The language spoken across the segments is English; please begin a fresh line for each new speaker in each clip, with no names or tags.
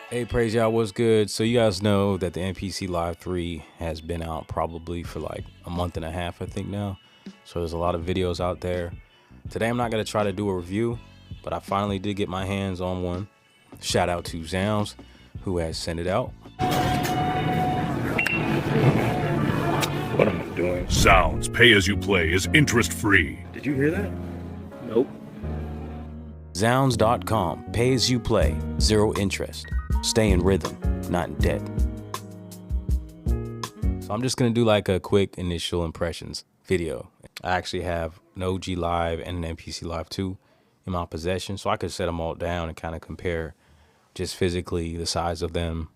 Hey, praise y'all, what's good? So you guys know that the MPC Live 3 has been out probably for like a month and a half, I think now. So there's a lot of videos out there. Today I'm not going to try to do a review, but I finally did get my hands on one. Shout out to Zounds, who has sent it out.
What am I doing?
Sounds pay-as-you-play is interest-free.
Did you hear that? Nope.
Zounds.com, pay as you play, 0 interest. Stay in rhythm, not in debt. So I'm just gonna do like a quick initial impressions video. I actually have an OG Live and an MPC Live 2 in my possession, so I could set them all down and kind of compare just physically the size of them,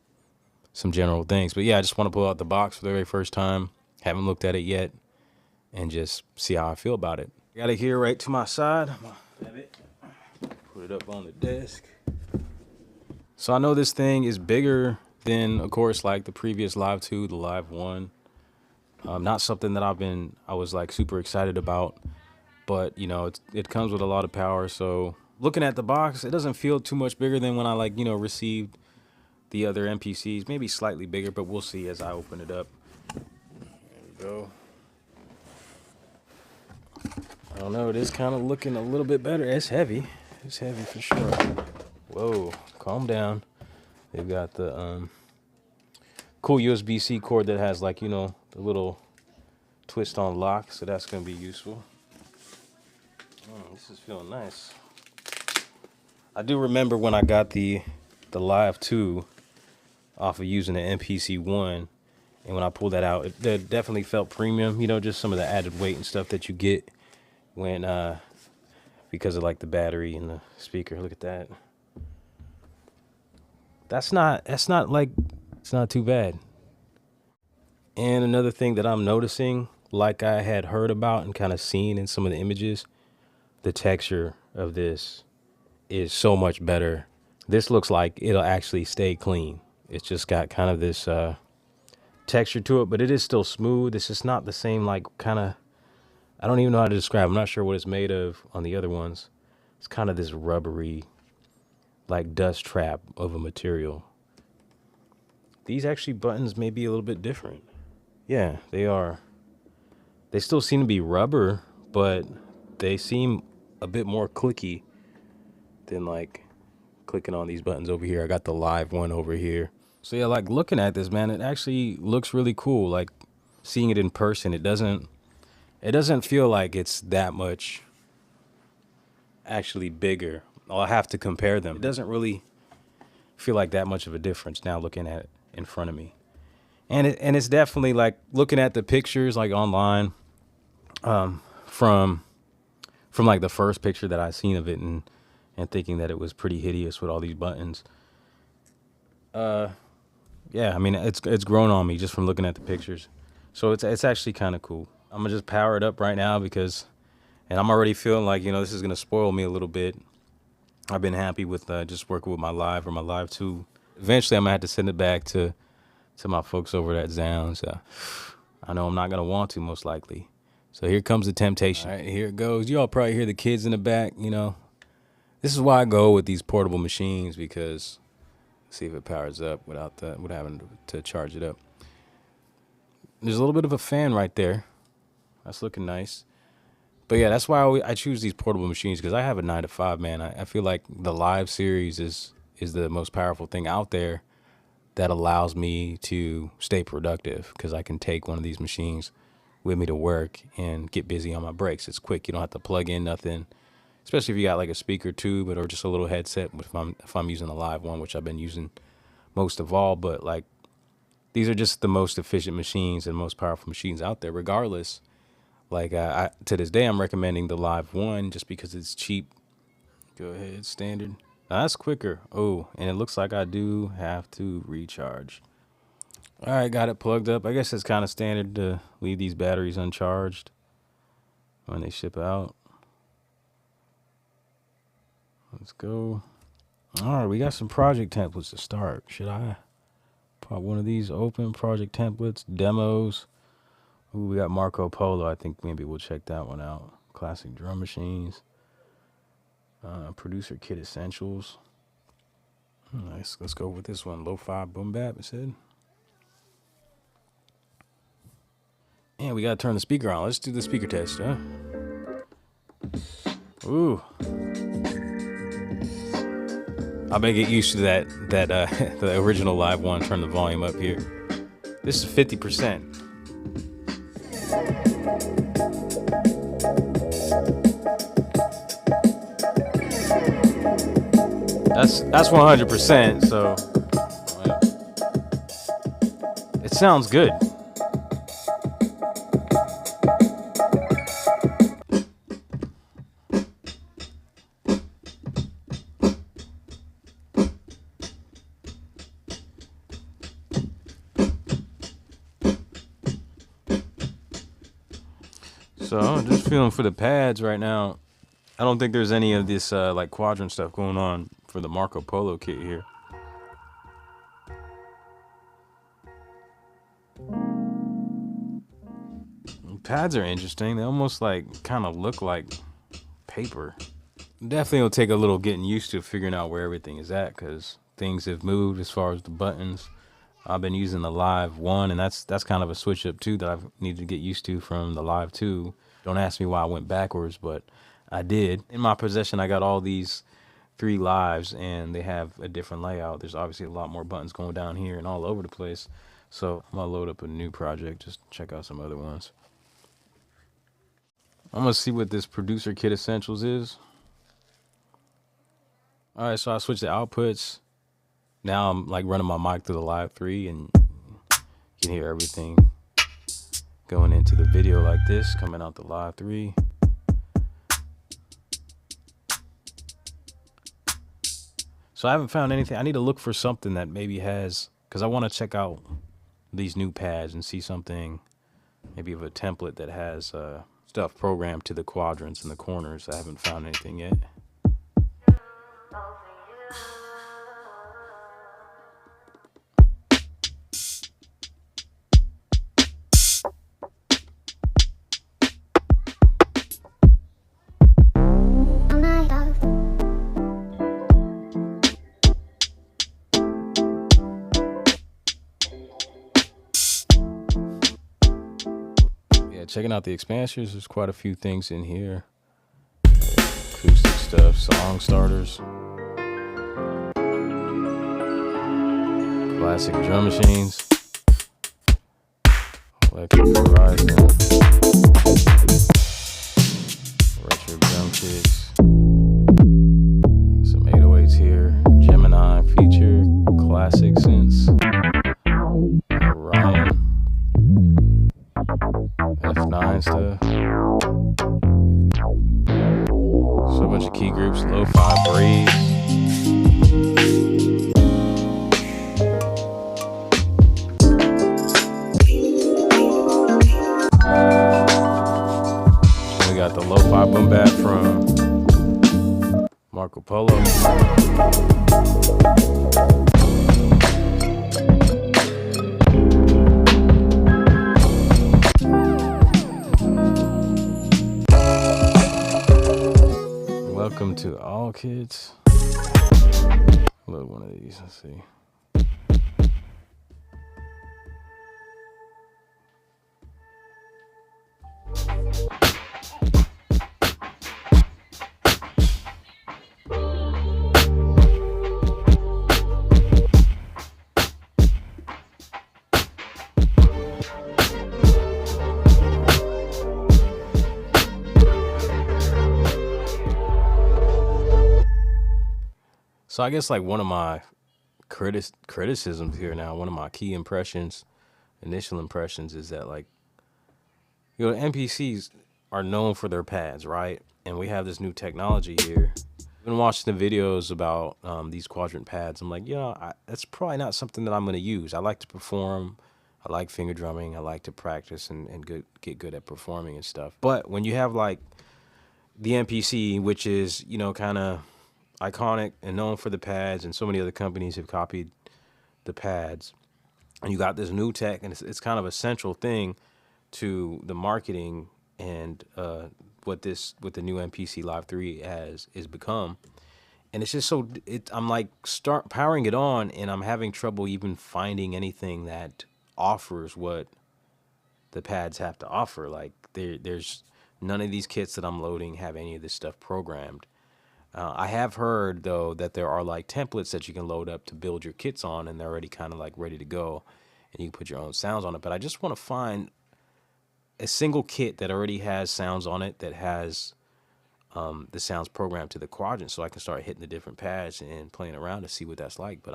some general things. But yeah, I just want to pull out the box for the very first time. Haven't looked at it yet, and just see how I feel about it. Got it here right to my side. I'm gonna have it. Put it up on the desk. So I know this thing is bigger than, of course, like the previous Live 2, the Live 1. Not something that I was like super excited about, but you know, it comes with a lot of power. So looking at the box, it doesn't feel too much bigger than when I received the other MPCs, maybe slightly bigger, but we'll see as I open it up. There we go. I don't know, it is kind of looking a little bit better. It's heavy. It's heavy for sure. Whoa, calm down. They've got the cool USB-C cord that has like, you know, the little twist on lock, so that's gonna be useful. This is feeling nice. I do remember when I got the Live 2 off of using the MPC 1, and when I pulled that out, it definitely felt premium, you know, just some of the added weight and stuff that you get when because of like the battery and the speaker. Look at that. It's not too bad. And another thing that I'm noticing, like I had heard about and kind of seen in some of the images, the texture of this is so much better. This looks like it'll actually stay clean. It's just got kind of this texture to it, but it is still smooth. It's just not the same, like, kind of, I don't even know how to describe. I'm not sure what it's made of on the other ones. It's kind of this rubbery, like dust trap of a material. These actually buttons may be a little bit different. Yeah, they are. They still seem to be rubber, but they seem a bit more clicky than like clicking on these buttons over here. I got the Live one over here. So yeah, like looking at this, man, it actually looks really cool. Like seeing it in person, it doesn't feel like it's that much actually bigger. I'll have to compare them. It doesn't really feel like that much of a difference now looking at it in front of me. And it's definitely like looking at the pictures like online from like the first picture that I seen of it and thinking that it was pretty hideous with all these buttons. Yeah, I mean, it's grown on me just from looking at the pictures. So it's actually kind of cool. I'm gonna just power it up right now and I'm already feeling like, you know, this is gonna spoil me a little bit. I've been happy with just working with my Live or my Live 2. Eventually I'm gonna have to send it back to my folks over at Zounds. I know I'm not gonna want to, most likely. So here comes the temptation. All right, here it goes. You all probably hear the kids in the back, you know. This is why I go with these portable machines, because see if it powers up without having to charge it up. There's a little bit of a fan right there. That's looking nice. But yeah, that's why I choose these portable machines, because I have a 9-to-5, man. I feel like the Live series is the most powerful thing out there that allows me to stay productive, because I can take one of these machines with me to work and get busy on my breaks. It's quick. You don't have to plug in nothing, especially if you got like a speaker tube or just a little headset. If I'm using the Live one, which I've been using most of all, but like these are just the most efficient machines and most powerful machines out there, regardless. Like to this day, I'm recommending the Live 1 just because it's cheap. Go ahead, standard. Now, that's quicker. Oh, and it looks like I do have to recharge. All right, got it plugged up. I guess it's kind of standard to leave these batteries uncharged when they ship out. Let's go. All right, we got some project templates to start. Should I pop one of these open? Project templates, demos. Ooh, we got Marco Polo. I think maybe we'll check that one out. Classic drum machines. Producer kit essentials. Nice. Let's go with this one. Lo-fi boom bap, it said. And we gotta turn the speaker on. Let's do the speaker test, huh? Ooh. I may get used to that the original live one. Turn the volume up here. This is 50%. That's 100%. So it sounds good. So I'm just feeling for the pads right now. I don't think there's any of this like quadrant stuff going on for the Marco Polo kit here. Pads are interesting. They almost like kind of look like paper. Definitely will take a little getting used to figuring out where everything is at, because things have moved as far as the buttons. I've been using the Live 1, and that's kind of a switch up too that I've needed to get used to from the Live 2. Don't ask me why I went backwards, but I did. In my possession, I got all these 3 Lives, and they have a different layout. There's obviously a lot more buttons going down here and all over the place. So I'm gonna load up a new project, just check out some other ones. I'm gonna see what this producer kit essentials is. All right, so I switched the outputs. Now I'm like running my mic through the Live 3, and you can hear everything going into the video like this, coming out the Live 3. So I haven't found anything. I need to look for something that maybe has, because I want to check out these new pads and see something, maybe of a template that has stuff programmed to the quadrants and the corners. I haven't found anything yet. Checking out the expansers, there's quite a few things in here. Acoustic stuff, song starters, classic drum machines, electric horizon, retro drum kits, some 808s here, Gemini feature, classic synths, Orion, F9 stuff. So a bunch of key groups, lo-fi breeze. We got the lo-fi boom bap from Marco Polo. Welcome to all kids. Load one of these, let's see. So I guess like one of my criticisms here now, one of my key impressions, initial impressions, is that like, you know, NPCs are known for their pads, right? And we have this new technology here. I've been watching the videos about these quadrant pads. I'm like, yeah, that's probably not something that I'm going to use. I like to perform. I like finger drumming. I like to practice and get good at performing and stuff. But when you have like the MPC, which is, you know, kind of iconic and known for the pads, and so many other companies have copied the pads, and you got this new tech, and it's kind of a central thing to the marketing and what the new MPC Live 3 is become. and it's just so I'm like start powering it on, and I'm having trouble even finding anything that offers what the pads have to offer. Like there's none of these kits that I'm loading have any of this stuff programmed. I have heard though that there are like templates that you can load up to build your kits on, and they're already kind of like ready to go, and you can put your own sounds on it. But I just want to find a single kit that already has sounds on it, that has the sounds programmed to the quadrant, so I can start hitting the different pads and playing around to see what that's like. But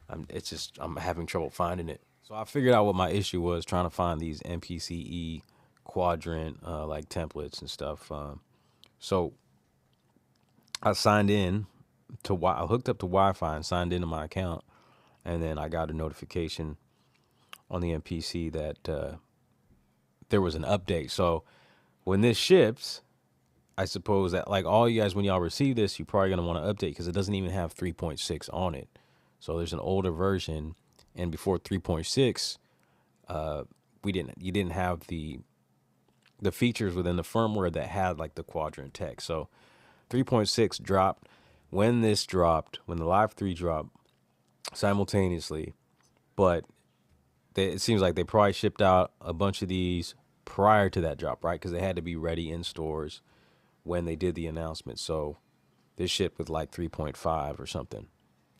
I'm having trouble finding it. So I figured out what my issue was, trying to find these MPCE quadrant like templates and stuff. So I signed in to I hooked up to Wi-Fi and signed into my account, and then I got a notification on the MPC that there was an update. So when this ships, I suppose that like all you guys, when y'all receive this, you're probably gonna want to update because it doesn't even have 3.6 on it. So there's an older version, and before 3.6, you didn't have the features within the firmware that had like the quadrant text. So 3.6 dropped. When this dropped, when the Live 3 dropped simultaneously, but it seems like they probably shipped out a bunch of these prior to that drop, right? Because they had to be ready in stores when they did the announcement. So this shipped with like 3.5 or something.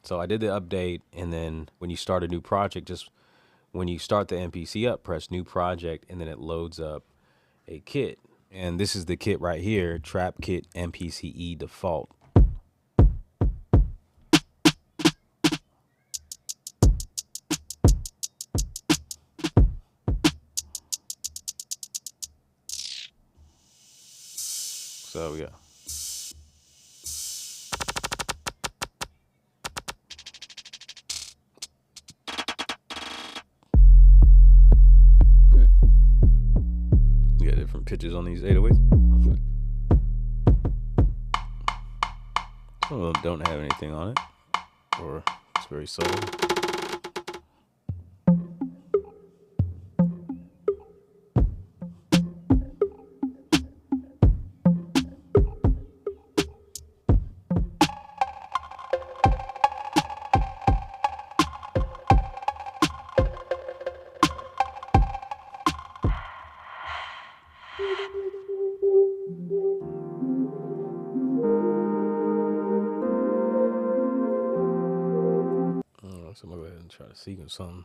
So I did the update, and then when you start a new project, just when you start the MPC up, press new project, and then it loads up a kit. And this is the kit right here, Trap Kit MPCE Default. So yeah. You got different pitches on these 808s. Some of them don't have anything on it, or it's very subtle. So I'm gonna go ahead and try to sequence something.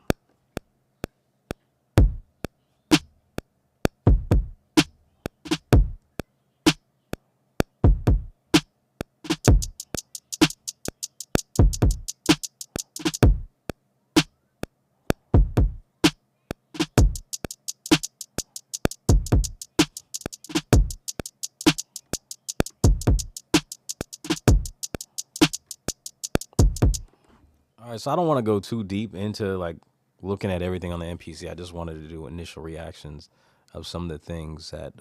All right, so I don't want to go too deep into like looking at everything on the MPC. I just wanted to do initial reactions of some of the things that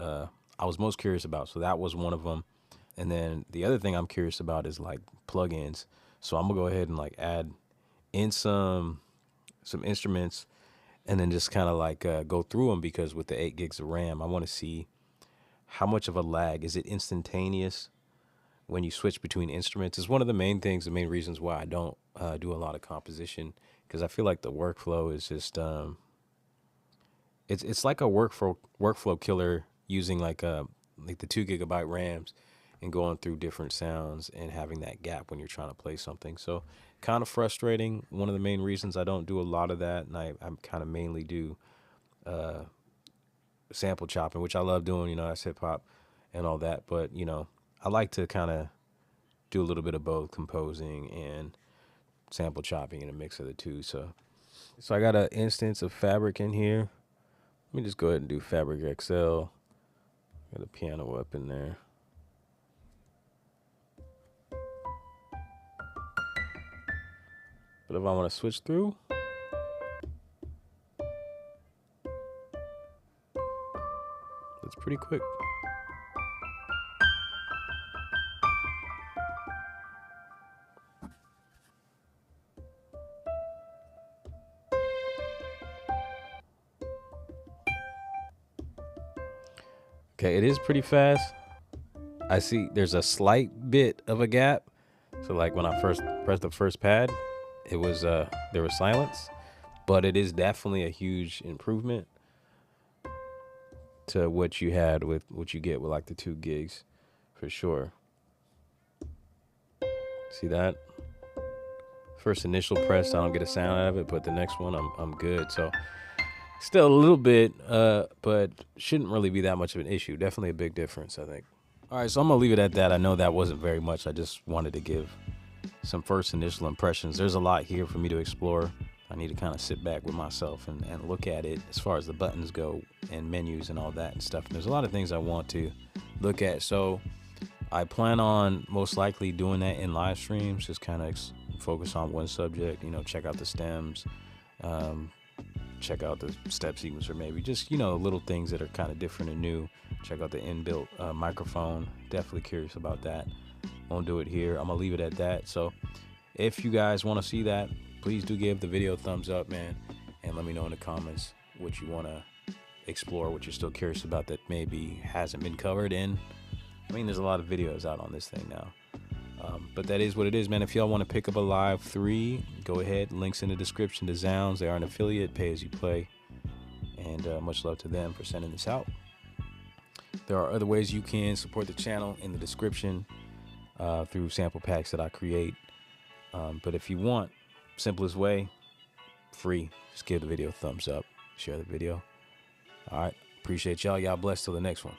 I was most curious about. So that was one of them. And then the other thing I'm curious about is like plugins. So I'm gonna go ahead and like add in some instruments, and then just kind of like go through them, because with the 8 gigs of RAM, I want to see how much of a lag. Is it instantaneous when you switch between instruments? Is one of the main things, the main reasons why I don't do a lot of composition, because I feel like the workflow is just it's like a workflow killer, using like the 2 gigabyte RAMs and going through different sounds and having that gap when you're trying to play something. So kind of frustrating. One of the main reasons I don't do a lot of that, and I kind of mainly do sample chopping, which I love doing, you know, that's hip hop and all that. But, you know, I like to kind of do a little bit of both composing and sample chopping in a mix of the two. So I got an instance of Fabric in here. Let me just go ahead and do Fabric XL. Got a piano up in there. But if I want to switch through, it's pretty quick. Okay, it is pretty fast. I see there's a slight bit of a gap. So like when I first pressed the first pad, it was there was silence, but it is definitely a huge improvement to what you had with what you get with like the 2 gigs, for sure. See that? First initial press, I don't get a sound out of it, but the next one I'm good. So still a little bit, but shouldn't really be that much of an issue. Definitely a big difference, I think. All right, so I'm gonna leave it at that. I know that wasn't very much. I just wanted to give some first initial impressions. There's a lot here for me to explore. I need to kind of sit back with myself and look at it as far as the buttons go and menus and all that and stuff. And there's a lot of things I want to look at. So I plan on most likely doing that in live streams, just kind of focus on one subject, you know, check out the stems, check out the step sequencer, maybe just, you know, little things that are kind of different and new. Check out the inbuilt microphone. Definitely curious about that. Won't do it here. I'm gonna leave it at that. So if you guys want to see that, please do give the video a thumbs up, man, and let me know in the comments what you want to explore, what you're still curious about that maybe hasn't been covered in. I mean, there's a lot of videos out on this thing now. But that is what it is, man. If y'all want to pick up a Live 3, go ahead. Links in the description to Zounds. They are an affiliate, pay as you play. And much love to them for sending this out. There are other ways you can support the channel in the description through sample packs that I create. But if you want, simplest way, free. Just give the video a thumbs up. Share the video. All right. Appreciate y'all. Y'all blessed till the next one.